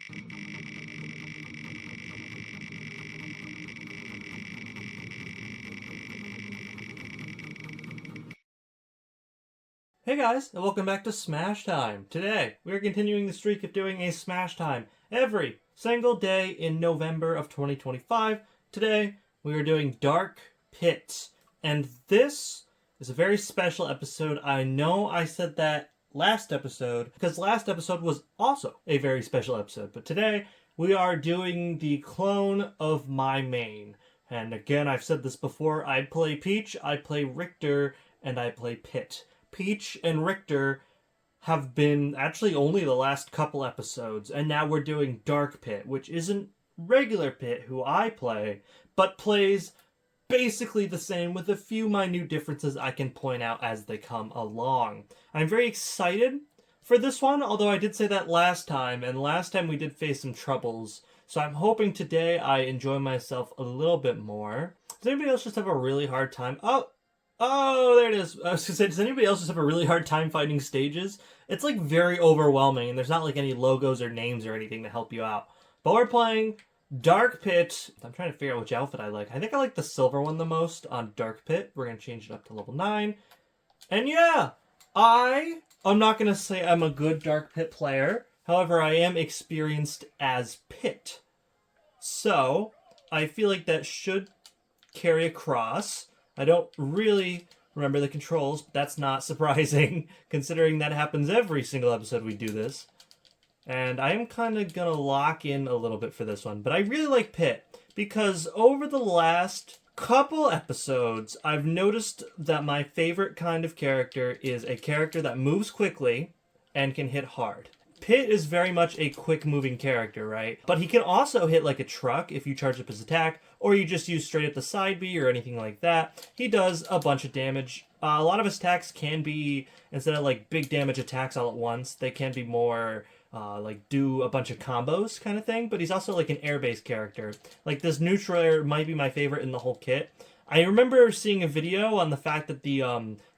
Hey guys, and welcome back to Smash Time. Today, we are continuing the streak of doing a Smash Time every single day in November of 2025. Today, we are doing Dark Pit, and this is a very special episode. I know I said that last episode, because last episode was also a very special episode, but today, we are doing the clone of my main. And again, I've said this before, I play Peach, I play Richter, and I play Pit. Peach and Richter have been actually only the last couple episodes, and now we're doing Dark Pit, which isn't regular Pit, who I play, but plays basically the same with a few minute differences I can point out as they come along. I'm very excited for this one, although I did say that last time, and last time we did face some troubles, so I'm hoping today I enjoy myself a little bit more. Does anybody else just have a really hard time? Oh, there it is. I was gonna say, does anybody else just have a really hard time finding stages? It's like very overwhelming, and there's not like any logos or names or anything to help you out. But we're playing Dark Pit. I'm trying to figure out which outfit I like. I think I like the silver one the most on Dark Pit. We're gonna change it up to level 9. And yeah, I'm not gonna say I'm a good Dark Pit player. However, I am experienced as Pit. So, I feel like that should carry across. I don't really remember the controls, but that's not surprising, considering that happens every single episode we do this. And I am kind of going to lock in a little bit for this one. But I really like Pit, because over the last couple episodes, I've noticed that my favorite kind of character is a character that moves quickly and can hit hard. Pit is very much a quick-moving character, right? But he can also hit like a truck if you charge up his attack, or you just use straight up the side B or anything like that. He does a bunch of damage. A lot of his attacks can be, instead of like big damage attacks all at once, they can be more like do a bunch of combos kind of thing. But he's also like an air-based character. Like this neutral air might be my favorite in the whole kit. I remember seeing a video on the fact that the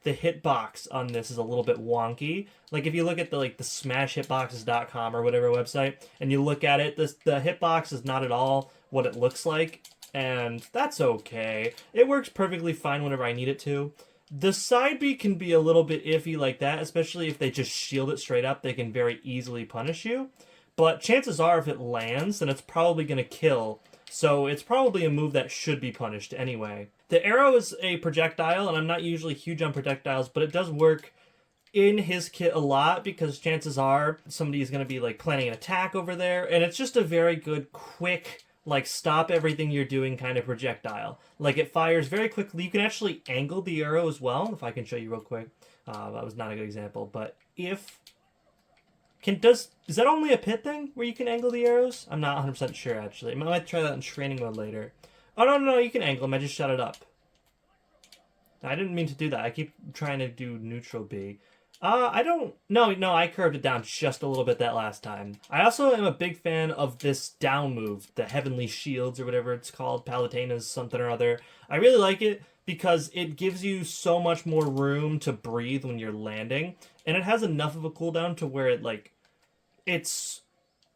hitbox on this is a little bit wonky. Like if you look at the smashhitboxes.com or whatever website and you look at it, the hitbox is not at all what it looks like, and that's okay. It works perfectly fine whenever I need it to. The side B can be a little bit iffy like that, especially if they just shield it straight up, they can very easily punish you. But chances are if it lands, then it's probably going to kill. So it's probably a move that should be punished anyway. The arrow is a projectile, and I'm not usually huge on projectiles, but it does work in his kit a lot because chances are somebody is going to be like planning an attack over there, and it's just a very good, quick, like stop everything you're doing kind of projectile. Like it fires very quickly. You can actually angle the arrow as well, if I can show you real quick. That was not a good example, but if... is that only a Pit thing where you can angle the arrows? I'm not 100% sure, actually. I might try that in training mode later. Oh, no, you can angle them. I just shut it up. I didn't mean to do that. I keep trying to do neutral B. I don't... No, I curved it down just a little bit that last time. I also am a big fan of this down move, the Heavenly Shields or whatever it's called, Palutena's something or other. I really like it because it gives you so much more room to breathe when you're landing, and it has enough of a cooldown to where it's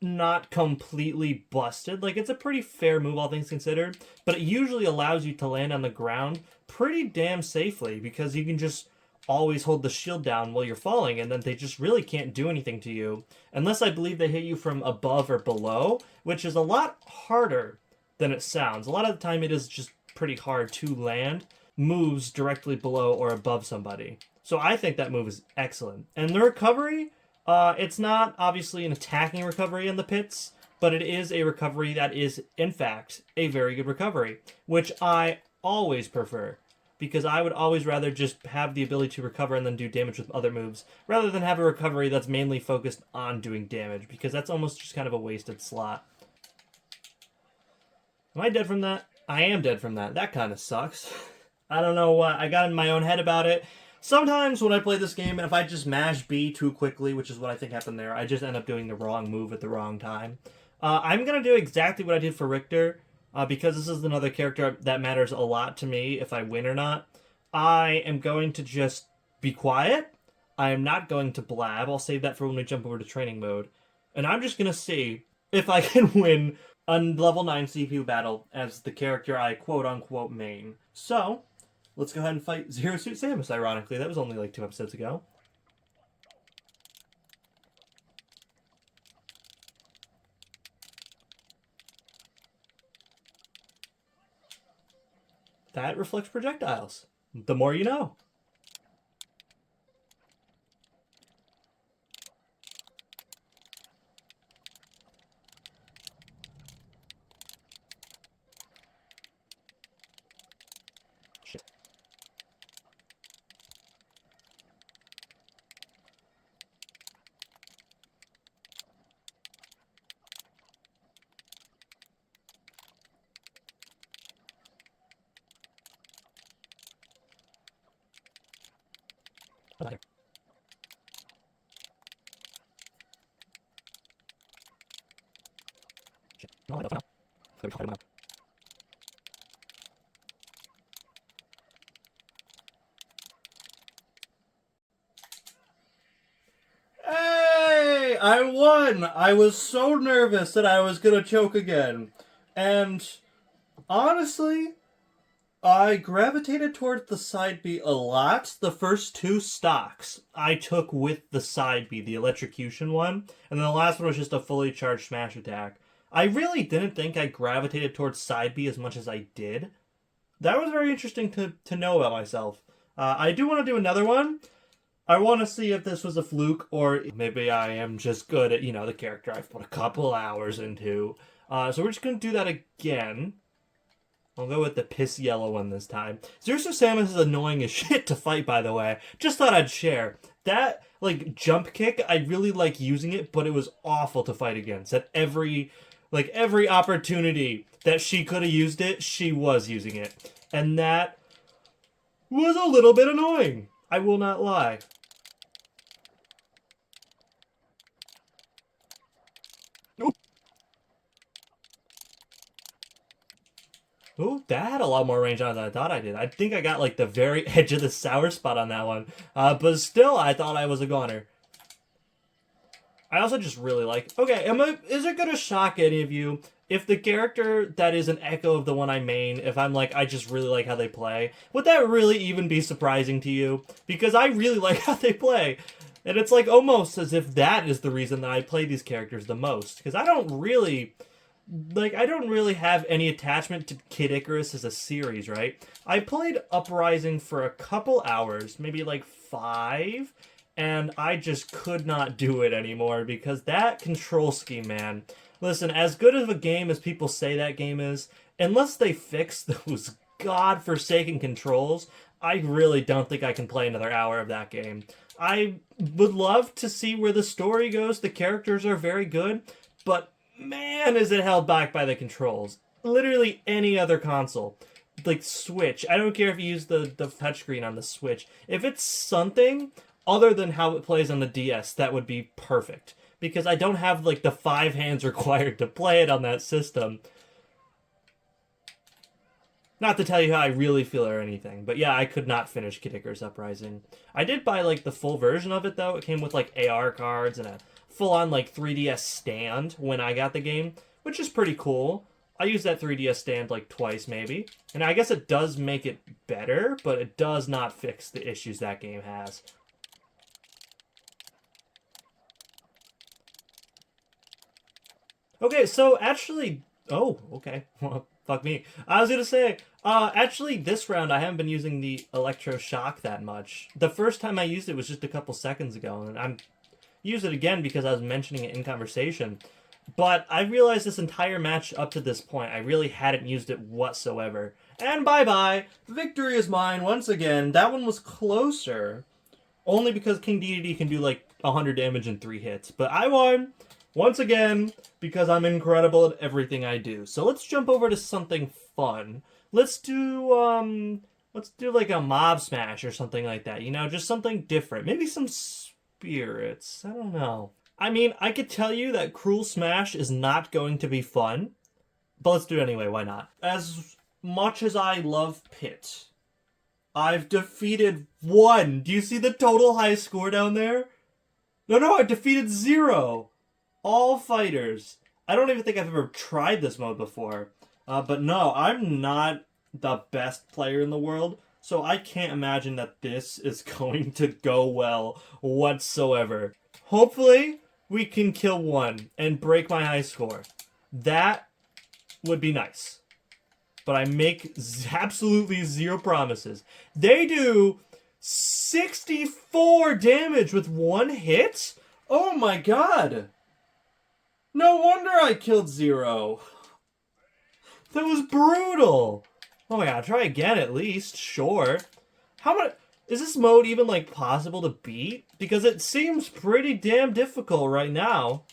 not completely busted. Like, it's a pretty fair move, all things considered, but it usually allows you to land on the ground pretty damn safely because you can just always hold the shield down while you're falling, and then they just really can't do anything to you. Unless I believe they hit you from above or below, which is a lot harder than it sounds. A lot of the time it is just pretty hard to land moves directly below or above somebody. So I think that move is excellent. And the recovery, it's not obviously an attacking recovery in the pits, but it is a recovery that is, in fact, a very good recovery, which I always prefer, because I would always rather just have the ability to recover and then do damage with other moves, rather than have a recovery that's mainly focused on doing damage, because that's almost just kind of a wasted slot. Am I dead from that? I am dead from that. That kind of sucks. I don't know what. I got in my own head about it. Sometimes when I play this game, and if I just mash B too quickly, which is what I think happened there, I just end up doing the wrong move at the wrong time. I'm going to do exactly what I did for Richter, because this is another character that matters a lot to me if I win or not. I am going to just be quiet. I am not going to blab. I'll save that for when we jump over to training mode. And I'm just going to see if I can win a level 9 CPU battle as the character I quote-unquote main. So, let's go ahead and fight Zero Suit Samus, ironically. That was only like 2 episodes ago. That reflects projectiles. The more you know. Shit. Okay. Shit. No, I don't know. It's gonna be hard enough. Hey! I won! I was so nervous that I was gonna choke again. And honestly, I gravitated towards the side B a lot. The first 2 stocks I took with the side B, the electrocution one, and then the last one was just a fully charged smash attack. I really didn't think I gravitated towards side B as much as I did. That was very interesting to know about myself. I do want to do another one. I want to see if this was a fluke or maybe I am just good at, the character I've put a couple hours into. So we're just going to do that again. I'll go with the piss yellow one this time. Zero Suit Samus is annoying as shit to fight, by the way. Just thought I'd share. That, jump kick, I really like using it, but it was awful to fight against. At every opportunity that she could have used it, she was using it. And that was a little bit annoying. I will not lie. Ooh, that had a lot more range on it than I thought I did. I think I got the very edge of the sour spot on that one. But still, I thought I was a goner. I also just really like... Okay, is it going to shock any of you if the character that is an echo of the one I main, if I'm I just really like how they play, would that really even be surprising to you? Because I really like how they play. And it's almost as if that is the reason that I play these characters the most. Because I don't really have any attachment to Kid Icarus as a series, right? I played Uprising for a couple hours, maybe 5, and I just could not do it anymore because that control scheme, man. Listen, as good of a game as people say that game is, unless they fix those godforsaken controls, I really don't think I can play another hour of that game. I would love to see where the story goes. The characters are very good, but man, is it held back by the controls. Literally any other console. Switch. I don't care if you use the touchscreen on the Switch. If it's something other than how it plays on the DS, that would be perfect. Because I don't have, the 5 hands required to play it on that system. Not to tell you how I really feel or anything, but yeah, I could not finish Kid Icarus Uprising. I did buy, the full version of it, though. It came with, AR cards and a full-on 3DS stand when I got the game, which is pretty cool. I used that 3DS stand twice maybe, and I guess it does make it better, but it does not fix the issues that game has. Okay, so actually... Oh, okay. Well, fuck me. I was gonna say, actually this round I haven't been using the electroshock that much. The first time I used it was just a couple seconds ago, and I'm use it again because I was mentioning it in conversation. But I realized this entire match up to this point, I really hadn't used it whatsoever. And bye-bye! Victory is mine once again. That one was closer. Only because King Dedede can do 100 damage in 3 hits. But I won! Once again, because I'm incredible at everything I do. So let's jump over to something fun. Let's do a mob smash or something like that. Just something different. Maybe some spirits. I don't know. I mean, I could tell you that Cruel Smash is not going to be fun, but let's do it anyway, why not? As much as I love Pit, I've defeated 1. Do you see the total high score down there? No, I defeated 0. All fighters. I don't even think I've ever tried this mode before. But no, I'm not the best player in the world, so I can't imagine that this is going to go well whatsoever. Hopefully, we can kill one and break my high score. That would be nice. But I make absolutely zero promises. They do 64 damage with one hit? Oh my god! No wonder I killed Zero. That was brutal. Oh my god, try again at least, sure. How much... Is this mode even, like, possible to beat? Because it seems pretty damn difficult right now.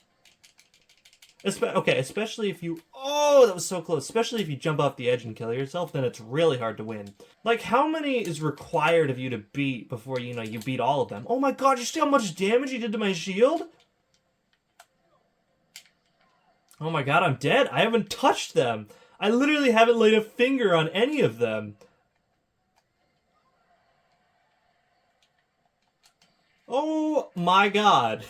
Okay, especially if you... Oh, that was so close. Especially if you jump off the edge and kill yourself, then it's really hard to win. Like, how many is required of you to beat before, you know, you beat all of them? Oh my god, you see how much damage you did to my shield? Oh my god, I'm dead. I haven't touched them. I literally haven't laid a finger on any of them. Oh my god.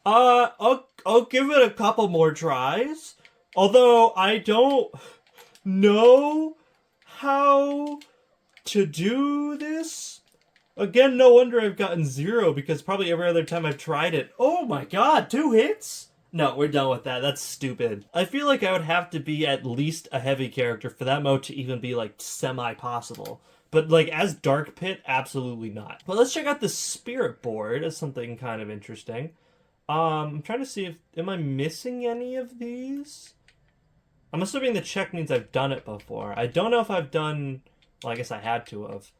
I'll give it a couple more tries. Although I don't know how to do this. Again, no wonder I've gotten zero, because probably every other time I've tried it. Oh my god, 2 hits? No, we're done with that. That's stupid. I feel like I would have to be at least a heavy character for that mode to even be, like, semi-possible. But, like, as Dark Pit, absolutely not. But let's check out the Spirit Board as something kind of interesting. I'm trying to see if... Am I missing any of these? I'm assuming the check means I've done it before. I don't know if I've done... Well, I guess I had to have.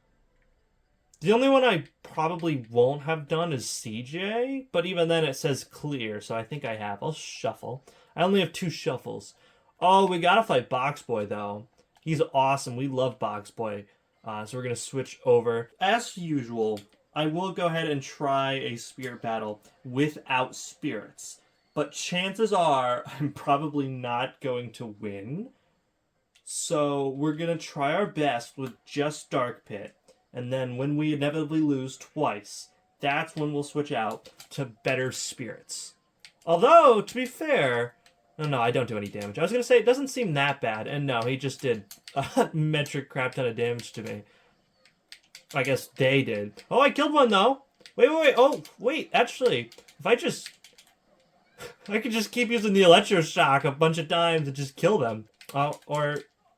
The only one I probably won't have done is CJ, but even then it says clear, so I think I have. I'll shuffle. I only have 2 shuffles. Oh, we gotta fight Box Boy, though. He's awesome. We love Box Boy. So we're gonna switch over. As usual, I will go ahead and try a spirit battle without spirits. But chances are I'm probably not going to win. So we're gonna try our best with just Dark Pit. And then when we inevitably lose twice, that's when we'll switch out to better spirits. Although, to be fair... No, I don't do any damage. I was going to say, it doesn't seem that bad. And no, he just did a metric crap ton of damage to me. I guess they did. Oh, I killed one, though. Wait. Oh, wait, actually, if I just... I could just keep using the electroshock a bunch of times and just kill them. Oh,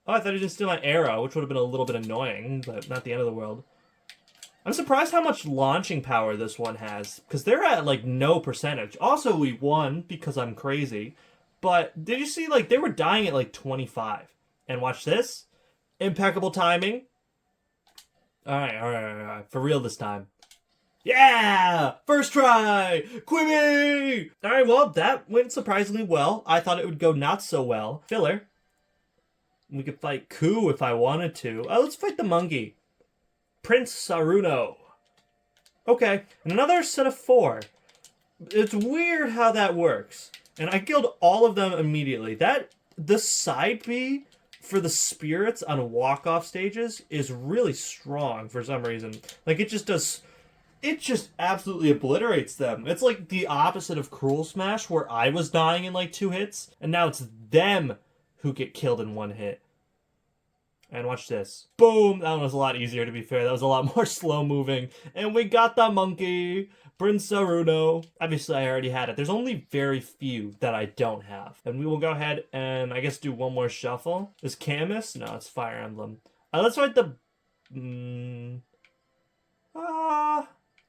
I thought he didn't steal my arrow, which would have been a little bit annoying, but not the end of the world. I'm surprised how much launching power this one has, because they're at, like, no percentage. Also, we won, because I'm crazy. But, did you see, like, they were dying at, like, 25. And watch this. Impeccable timing. Alright. For real this time. Yeah! First try! Quibi! Alright, well, that went surprisingly well. I thought it would go not so well. Filler. We could fight Ku if I wanted to. Let's fight the monkey. Prince Saruno. Okay, and another set of 4. It's weird how that works. And I killed all of them immediately. The side B for the spirits on walk-off stages is really strong for some reason. Like, it just absolutely obliterates them. It's like the opposite of Cruel Smash, where I was dying in like 2 hits, and now it's them who get killed in 1 hit. And watch this. Boom! That one was a lot easier, to be fair. That was a lot more slow-moving. And we got the monkey! Prince Saruno. Obviously, I already had it. There's only very few that I don't have. And we will go ahead and, I guess, do one more shuffle. Is Camus? No, it's Fire Emblem. Let's fight the...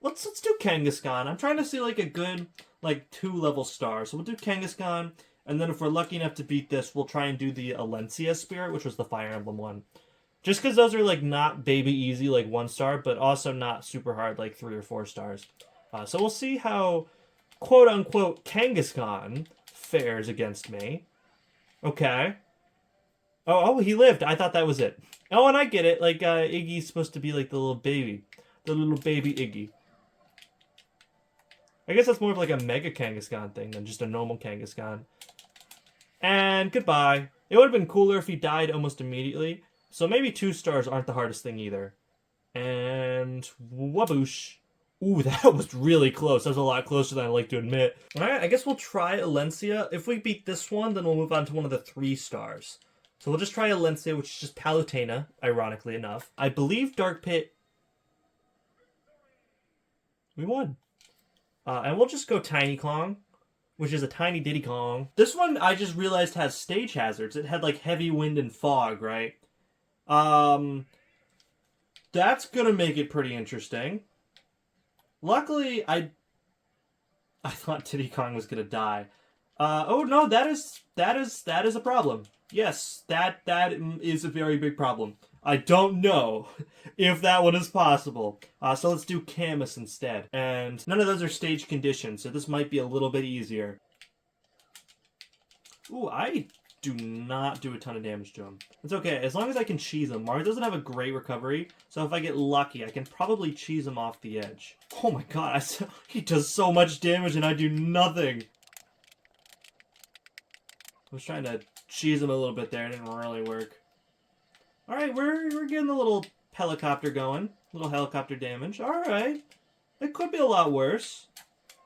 Let's do Kangaskhan. I'm trying to see, like, a good, like, 2-level star. So we'll do Kangaskhan. And then if we're lucky enough to beat this, we'll try and do the Alencia Spirit, which was the Fire Emblem one. Just because those are, like, not baby easy, like, 1 star, but also not super hard, like, 3 or 4 stars. So we'll see how, quote-unquote, Kangaskhan fares against me. Okay. Oh, he lived. I thought that was it. Oh, and I get it. Like, Iggy's supposed to be, like, the little baby. The little baby Iggy. I guess that's more of, like, a Mega Kangaskhan thing than just a normal Kangaskhan. And goodbye. It would have been cooler if he died almost immediately. So maybe 2 stars aren't the hardest thing either. And waboosh. Ooh, that was really close. That was a lot closer than I like to admit. Alright, I guess we'll try Alencia. If we beat this one, then we'll move on to one of the 3 stars. So we'll just try Alencia, which is just Palutena, ironically enough. I believe Dark Pit... We won. And we'll just go Tiny Kong, which is a tiny Diddy Kong. This one, I just realized, has stage hazards. It had, like, heavy wind and fog, right? That's gonna make it pretty interesting. Luckily, I thought Diddy Kong was gonna die. Oh no, that is a problem. Yes, that is a very big problem. I don't know if that one is possible. So let's do Camus instead. And none of those are stage conditions, so this might be a little bit easier. Ooh, I do not do a ton of damage to him. It's okay, as long as I can cheese him. Mars doesn't have a great recovery, so if I get lucky, I can probably cheese him off the edge. Oh my god, he does so much damage and I do nothing. I was trying to cheese him a little bit there, it didn't really work. Alright, we're getting a little helicopter going. A little helicopter damage. Alright. It could be a lot worse.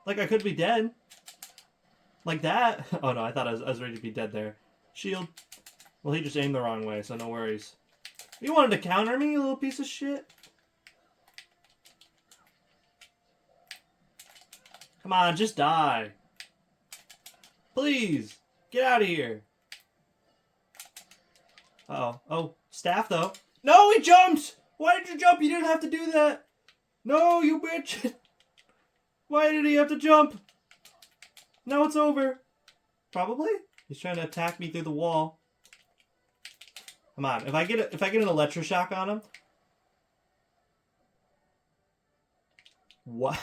Like, I could be dead. Like that. Oh no, I thought I was ready to be dead there. Shield. Well, he just aimed the wrong way, so no worries. You wanted to counter me, you little piece of shit? Come on, just die. Please, get out of here. Uh-oh. Oh, staff, though. No, he jumped! Why did you jump? You didn't have to do that. No, you bitch. Why did he have to jump? Now it's over. Probably? He's trying to attack me through the wall. Come on, if I get an electroshock on him. What?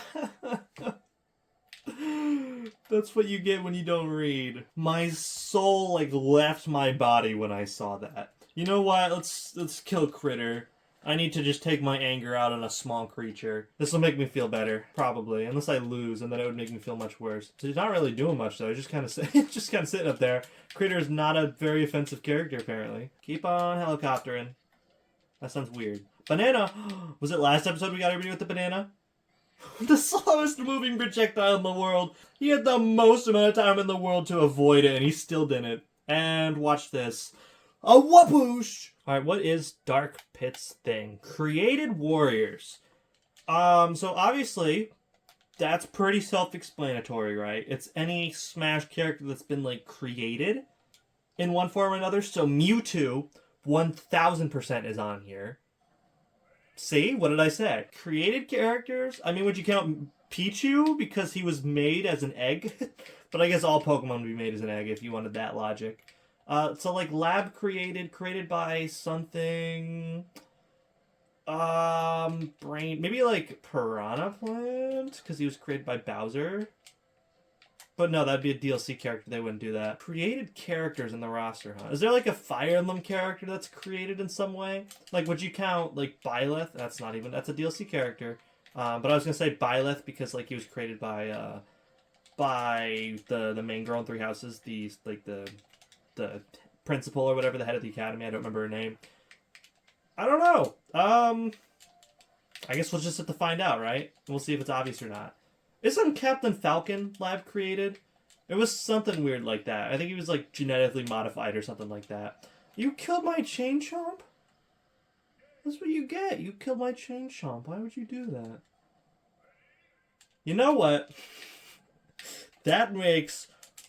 That's what you get when you don't read. My soul like left my body when I saw that. You know what? Let's kill Critter. I need to just take my anger out on a small creature. This will make me feel better, probably. Unless I lose, and then it would make me feel much worse. So he's not really doing much, though. He's just kind of sitting up there. Critter is not a very offensive character, apparently. Keep on helicoptering. That sounds weird. Banana! Was it last episode we got everybody with the banana? The slowest moving projectile in the world. He had the most amount of time in the world to avoid it, and he still didn't. And watch this. A whoopoosh! Alright, what is Dark Pit's thing? Created warriors. So obviously, that's pretty self-explanatory, right? It's any Smash character that's been, like, created in one form or another. So Mewtwo, 1000% is on here. See? What did I say? Created characters? I mean, would you count Pichu because he was made as an egg? But I guess all Pokemon would be made as an egg if you wanted that logic. So like lab created by something, maybe like Piranha Plant, because he was created by Bowser. But no, that'd be a DLC character, they wouldn't do that. Created characters in the roster, huh? Is there like a Fire Emblem character that's created in some way? Like, would you count like Byleth? That's a DLC character. But I was gonna say Byleth because like he was created by the main girl in Three Houses, the principal or whatever, the head of the academy. I don't remember her name. I don't know. I guess we'll just have to find out, right? We'll see if it's obvious or not. Isn't Captain Falcon lab created? It was something weird like that. I think he was like genetically modified or something like that. You killed my Chain Chomp? That's what you get. You killed my Chain Chomp. Why would you do that? You know what? That makes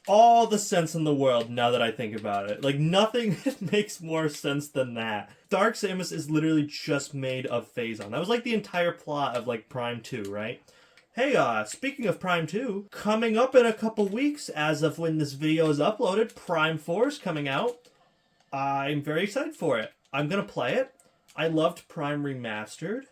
all the sense in the world now that I think about it. Like, nothing makes more sense than that. Dark Samus is literally just made of Phazon. That was like the entire plot of like Prime 2, right? Hey, speaking of Prime 2, coming up in a couple weeks, as of when this video is uploaded, Prime 4 is coming out. I'm very excited for it. I'm gonna play it. I loved Prime Remastered,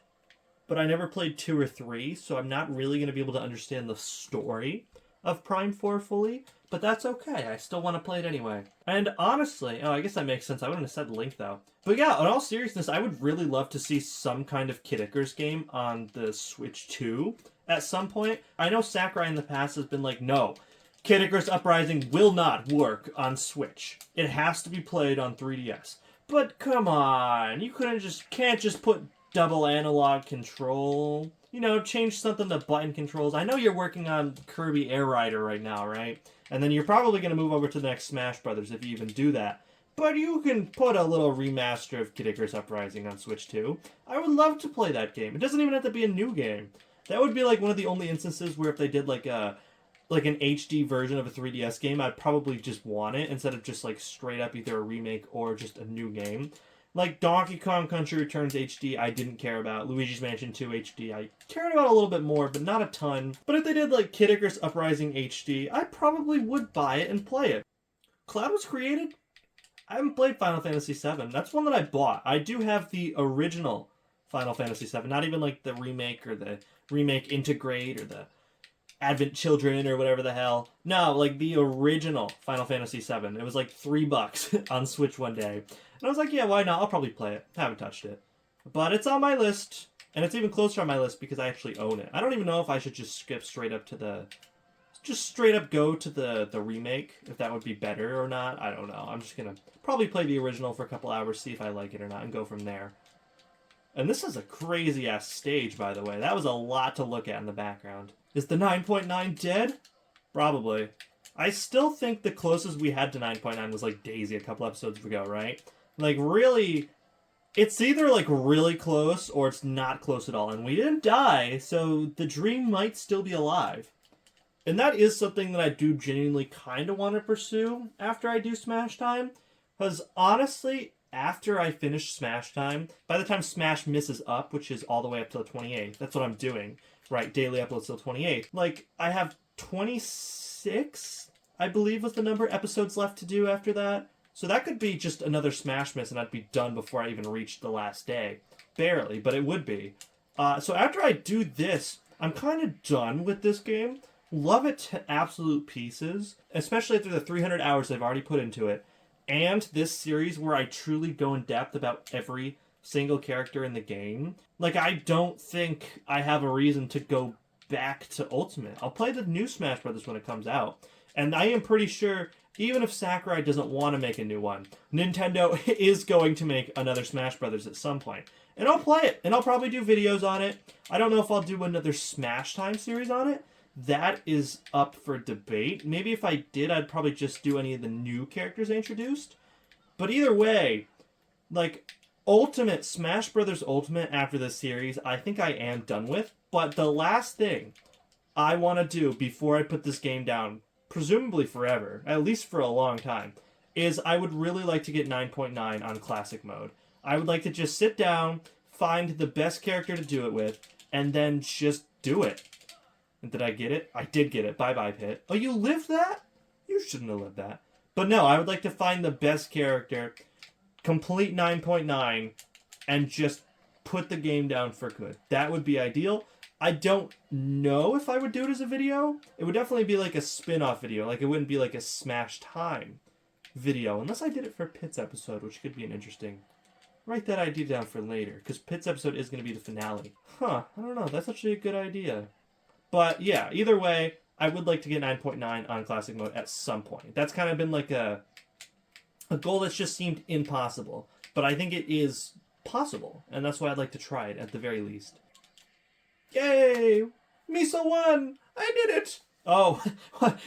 but I never played 2 or 3, so I'm not really gonna be able to understand the story of Prime 4 fully, but that's okay. I still want to play it anyway. And honestly, I guess that makes sense. I wouldn't have said Link, though. But yeah, in all seriousness, I would really love to see some kind of Kid Icarus game on the Switch 2 at some point. I know Sakurai in the past has been like, no, Kid Icarus Uprising will not work on Switch. It has to be played on 3DS. But come on, you can't just put double analog control you know, change something to button controls. I know you're working on Kirby Air Rider right now, right? And then you're probably going to move over to the next Smash Brothers if you even do that. But you can put a little remaster of Kid Icarus Uprising on Switch too. I would love to play that game. It doesn't even have to be a new game. That would be like one of the only instances where if they did like an HD version of a 3DS game, I'd probably just want it instead of just like straight up either a remake or just a new game. Like Donkey Kong Country Returns HD, I didn't care about. Luigi's Mansion 2 HD, I cared about a little bit more, but not a ton. But if they did like Kid Icarus Uprising HD, I probably would buy it and play it. Cloud was created? I haven't played Final Fantasy VII. That's one that I bought. I do have the original Final Fantasy VII, not even like the remake or the remake Integrate or the Advent Children or whatever the hell. No, like the original Final Fantasy VII. It was like $3 on Switch one day. And I was like, yeah, why not? I'll probably play it. Haven't touched it. But it's on my list, and it's even closer on my list because I actually own it. I don't even know if I should just skip straight up to the... Just straight up go to the remake, if that would be better or not. I don't know. I'm just going to probably play the original for a couple hours, see if I like it or not, and go from there. And this is a crazy-ass stage, by the way. That was a lot to look at in the background. Is the 9.9 dead? Probably. I still think the closest we had to 9.9 was like Daisy a couple episodes ago, right? Like, really, it's either like really close or it's not close at all. And we didn't die, so the dream might still be alive. And that is something that I do genuinely kind of want to pursue after I do Smash Time. Because honestly, after I finish Smash Time, by the time Smash misses up, which is all the way up to the 28th, that's what I'm doing, right? Daily uploads till 28th. Like, I have 26, I believe was the number, episodes left to do after that. So that could be just another Smash miss and I'd be done before I even reached the last day. Barely, but it would be. So after I do this, I'm kind of done with this game. Love it to absolute pieces, especially after the 300 hours I've already put into it. And this series where I truly go in depth about every single character in the game. Like, I don't think I have a reason to go back to Ultimate. I'll play the new Smash Brothers when it comes out. And I am pretty sure, even if Sakurai doesn't want to make a new one, Nintendo is going to make another Smash Brothers at some point. And I'll play it, and I'll probably do videos on it. I don't know if I'll do another Smash Time series on it. That is up for debate. Maybe if I did, I'd probably just do any of the new characters they introduced. But either way, like, Ultimate, Smash Brothers Ultimate after this series, I think I am done with. But the last thing I want to do before I put this game down, presumably forever, at least for a long time, is I would really like to get 9.9 on Classic Mode. I would like to just sit down, find the best character to do it with, and then just do it. And did I get it? I did get it. Bye-bye, Pit. Oh, you lived that? You shouldn't have lived that. But no, I would like to find the best character, complete 9.9, and just put the game down for good. That would be ideal. I don't know if I would do it as a video. It would definitely be like a spin-off video. Like, it wouldn't be like a Smash Time video. Unless I did it for Pit's episode, which could be an interesting... Write that idea down for later, because Pit's episode is going to be the finale. Huh, I don't know. That's actually a good idea. But yeah, either way, I would like to get 9.9 on Classic Mode at some point. That's kind of been like a goal that's just seemed impossible. But I think it is possible, and that's why I'd like to try it at the very least. Yay! Misa won! I did it! Oh,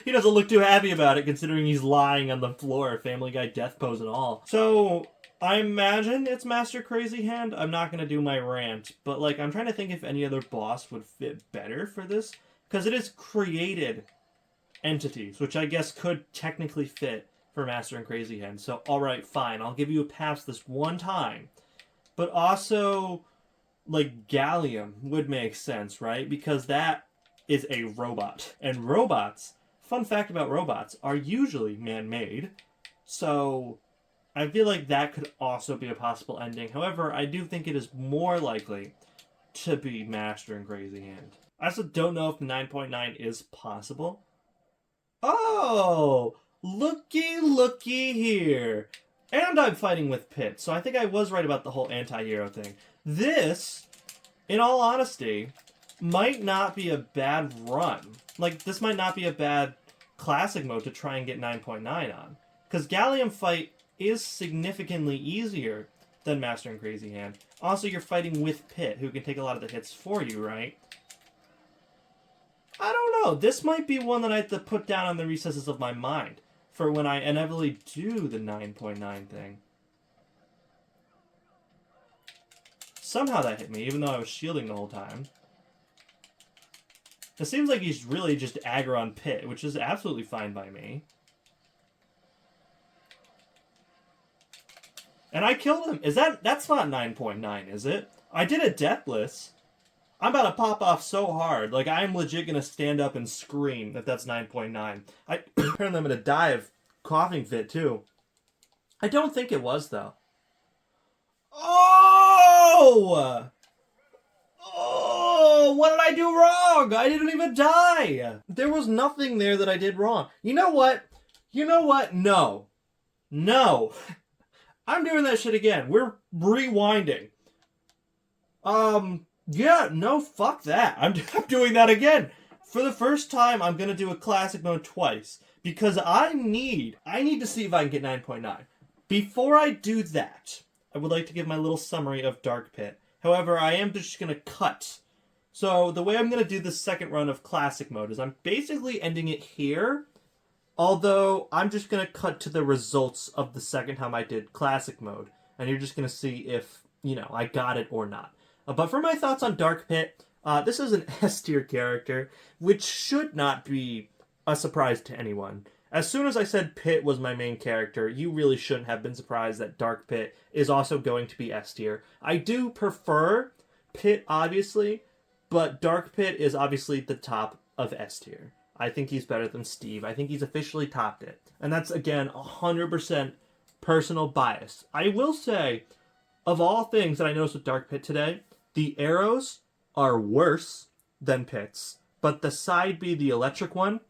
he doesn't look too happy about it considering he's lying on the floor, Family Guy death pose and all. So, I imagine it's Master Crazy Hand. I'm not going to do my rant, but like I'm trying to think if any other boss would fit better for this. Because it is created entities, which I guess could technically fit for Master and Crazy Hand. So, alright, fine. I'll give you a pass this one time. But also, like, Gallium would make sense, right? Because that is a robot. And robots, fun fact about robots, are usually man-made. So I feel like that could also be a possible ending. However, I do think it is more likely to be Master and Crazy Hand. I also don't know if 9.9 is possible. Oh! Looky here. And I'm fighting with Pit, so I think I was right about the whole anti-hero thing. This, in all honesty, might not be a bad run. Like, this might not be a bad Classic Mode to try and get 9.9 on. Because Gallium Fight is significantly easier than Master and Crazy Hand. Also, you're fighting with Pit, who can take a lot of the hits for you, right? know. This might be one that I have to put down on the recesses of my mind for when I inevitably do the 9.9 thing. Somehow that hit me, even though I was shielding the whole time. It seems like he's really just aggro on Pit, which is absolutely fine by me. And I killed him. That's not 9.9, is it? I did a Deathless. I'm about to pop off so hard. Like, I'm legit gonna stand up and scream if that's 9.9. Apparently I'm gonna die of coughing fit, too. I don't think it was, though. Oh! Oh, what did I do wrong? I didn't even die. There was nothing there that I did wrong. You know what? You know what? No. No. I'm doing that shit again. We're rewinding. Yeah, no, fuck that. I'm doing that again. For the first time, I'm gonna do a classic mode twice. Because I need to see if I can get 9.9. Before I do that, I would like to give my little summary of Dark Pit. However, I am just gonna cut. So, the way I'm gonna do the second run of classic mode is I'm basically ending it here. Although, I'm just going to cut to the results of the second time I did classic mode. And you're just going to see if, you know, I got it or not. But for my thoughts on Dark Pit, this is an S tier character, which should not be a surprise to anyone. As soon as I said Pit was my main character, you really shouldn't have been surprised that Dark Pit is also going to be S tier. I do prefer Pit, obviously, but Dark Pit is obviously the top of S tier. I think he's better than Steve. I think he's officially topped it. And that's, again, 100% personal bias. I will say, of all things that I noticed with Dark Pit today, the arrows are worse than Pit's. But the side B, the electric one,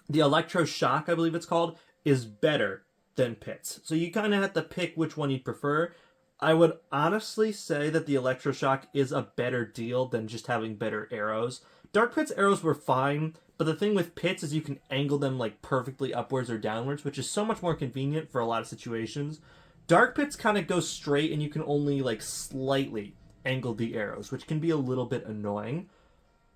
the Electroshock, I believe it's called, is better than Pit's. So you kind of have to pick which one you'd prefer. I would honestly say that the Electroshock is a better deal than just having better arrows. Dark Pit's arrows were fine, but the thing with Pit's is you can angle them like perfectly upwards or downwards, which is so much more convenient for a lot of situations. Dark Pit's kind of goes straight and you can only like slightly angle the arrows, which can be a little bit annoying.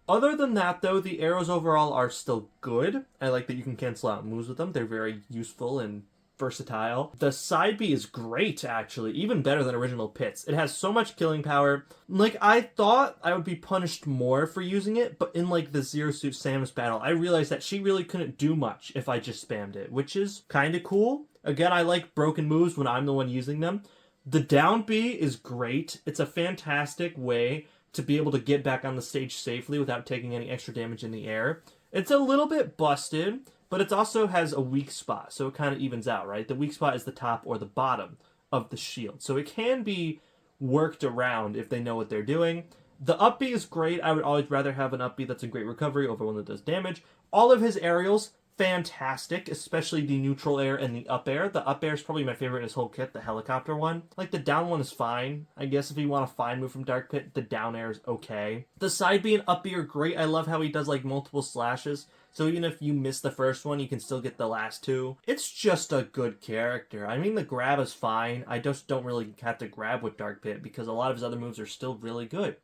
Other than that, though, the arrows overall are still good. I like that you can cancel out moves with them. They're very useful and versatile. The side B is great, actually. Even better than original Pit's. It has so much killing power. Like, I thought I would be punished more for using it, but in, like, the Zero Suit Samus battle, I realized that she really couldn't do much if I just spammed it, which is kind of cool. Again, I like broken moves when I'm the one using them. The down B is great. It's a fantastic way to be able to get back on the stage safely without taking any extra damage in the air. It's a little bit busted, but it also has a weak spot, so it kind of evens out, right? The weak spot is the top or the bottom of the shield. So it can be worked around if they know what they're doing. The up B is great. I would always rather have an up B that's a great recovery over one that does damage. All of his aerials, fantastic, especially the neutral air and the up air. The up air is probably my favorite in his whole kit, the helicopter one. Like, the down one is fine. I guess if you want a fine move from Dark Pit, the down air is okay. The side B and up B are great. I love how he does, like, multiple slashes. So even if you miss the first one, you can still get the last two. It's just a good character. I mean, the grab is fine. I just don't really have to grab with Dark Pit because a lot of his other moves are still really good.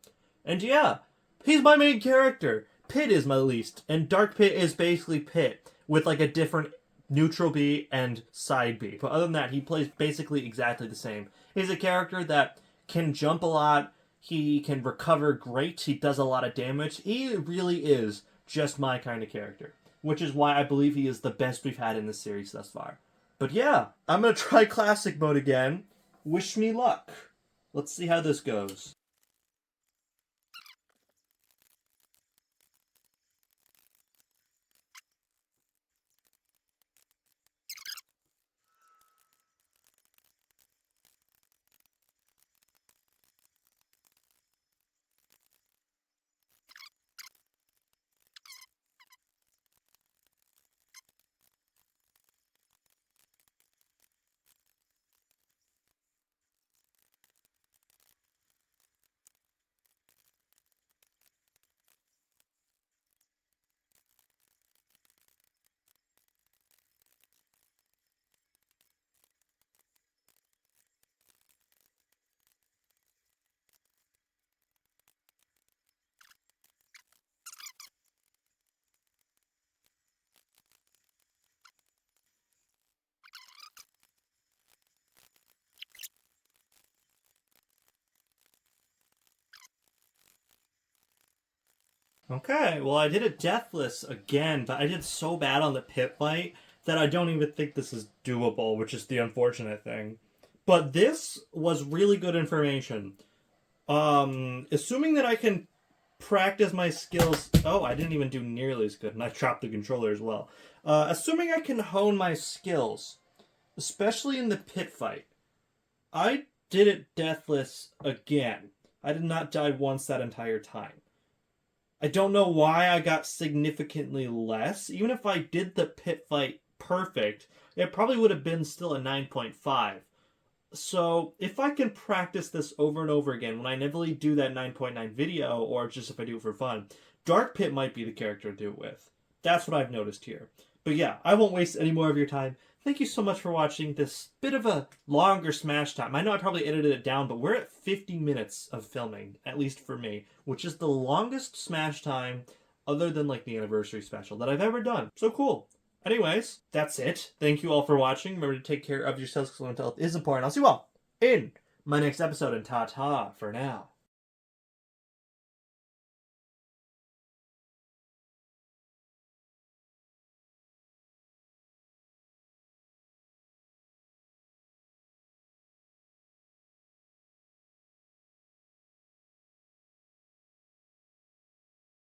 And yeah, he's my main character. Pit is my least. And Dark Pit is basically Pit with like a different neutral B and side B. But other than that, he plays basically exactly the same. He's a character that can jump a lot. He can recover great. He does a lot of damage. He really is just my kind of character, which is why I believe he is the best we've had in this series thus far. But yeah, I'm going to try classic mode again. Wish me luck. Let's see how this goes. Okay, well, I did a deathless again, but I did so bad on the pit fight that I don't even think this is doable, which is the unfortunate thing. But this was really good information. Assuming that I can practice my skills. Oh, I didn't even do nearly as good, and I dropped the controller as well. Assuming I can hone my skills, especially in the pit fight, I did it deathless again. I did not die once that entire time. I don't know why I got significantly less. Even if I did the pit fight perfect, it probably would have been still a 9.5. So if I can practice this over and over again, when I never do that 9.9 video, or just if I do it for fun, Dark Pit might be the character to do it with. That's what I've noticed here. But yeah, I won't waste any more of your time. Thank you so much for watching this bit of a longer Smash Time. I know I probably edited it down, but we're at 50 minutes of filming, at least for me, which is the longest Smash Time, other than like the anniversary special, that I've ever done. So cool. Anyways, that's it. Thank you all for watching. Remember to take care of yourselves because mental health is important. I'll see you all in my next episode, and ta-ta for now.